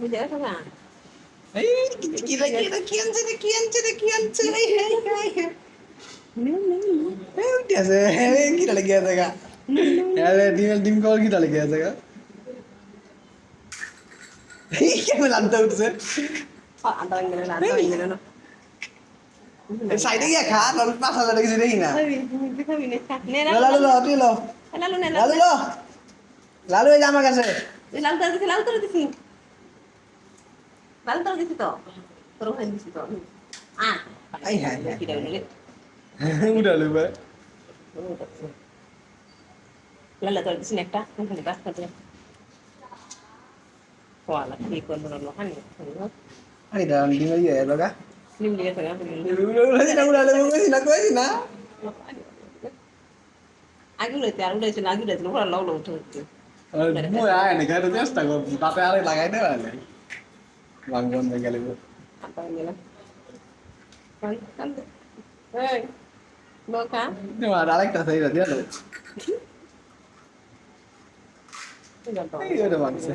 বুঝে গেছো না? এই কি আনছে রে কি আনছে এই উঠে আছে এই কি ডালে গিয়া দেখা আরে ডিম কল কি ডালে গিয়া দেখা এই কেমন আনতে উঠছে আন্টা গেলে না, আন্টা গেলে না। সাইডে গিয়া খা তাহলে 5,000 টাকা কিছু দেখি না খাবি না, খা। নে, লালু লো তুই লো লালু নে, লালু লো লালু এই যে আমার কাছে লাল তোরা দিছি, লাল তোরা দিছি। লাল তোরা দিছি তো। তোর ওখানে দিছি তো। আই হ্যাঁ কি ডাল রে? উঠালো ভাই লাল তোরা দিছি একটা, ওখানে বাস করতে। ওয়ালা কি করব না লোহানি। আরে দাঁড়ান ডিম ইয়ে লগা নিম দিয়ে তো না। কইছি না আগে লইতে আর উড়াইছিল, আগে লইছিল, ওরা লাউ লাউ উঠে। মই আয় না খাইতে চেষ্টা করব তাতে আরে লাগাই দে আলে বাঙ্গন হয়ে গেলে আন্টা গেলে। এই, বোকা। তোমার আরেকটা সাইড দিয়া দাও এই ওটা বানছে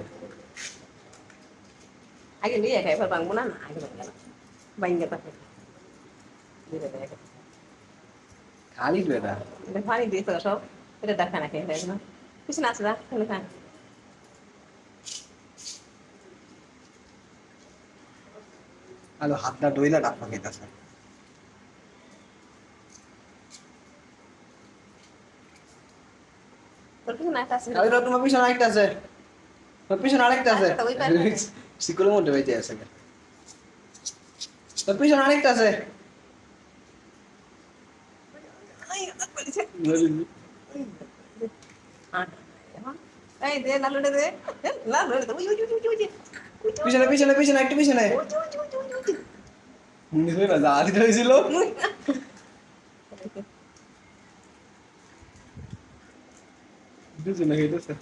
আগে নিয়ে খাই ফের ভাঙবো না, আগে ভাঙবে না। ভাঙবে তাকে। খালি তো এটা পানি দিয়েছে সব, এটা দেখা না খেয়ে না কিছু না আছে না খা। আলো হাতটা ডইলা ডাক্তার খাইতাছে তোর কিছু না আছে। আরে তোমার পিছনে আরেকটা আছে তোর পিছনে আরেকটা আছে সিকুলের মধ্যে বেঁচে আছে তোর পিছনে আরেকটা আছে এই দে লালুটা দে, লালুটা উই উই উই উই। পিছনে পিছনে পিছনে একটু পিছনে নিশ্চয় না যা দিতে হয়েছিল দুজনে খাইতেছে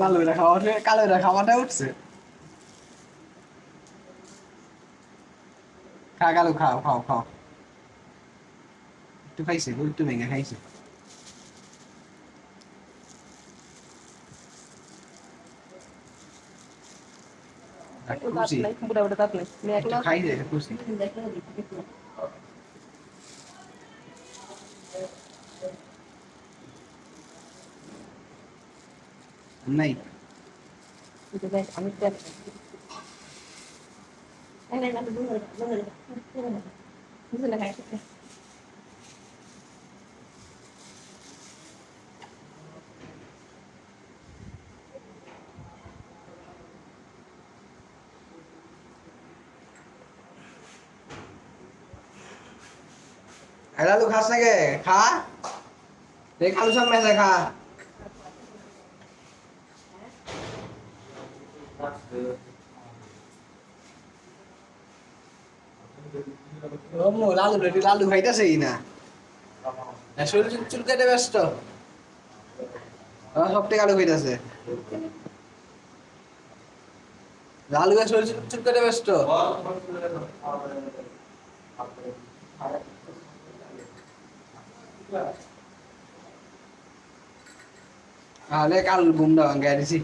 লালু এটা খাওয়াটা কালো এটা খাওয়াটা উঠছে খা কালো খাও খাও খাও একটু খাইছে একটু ভেঙে খাইছে খুশি বুড়া বুড়া তাপ নেই একটু খাই দে খুশি নাই আমি খাই। লালু খাস নাকি খা দেখ আলু সব মেসে খা লালু রেডি লালু খাইতেছে না শরীর চুল কেটে ব্যস্ত সব থেকে আলু খাইতেছে লালু শরীর চুল কেটে ব্যস্ত তাহলে কাল ঘুমটা ভাঙ্গাই দিছি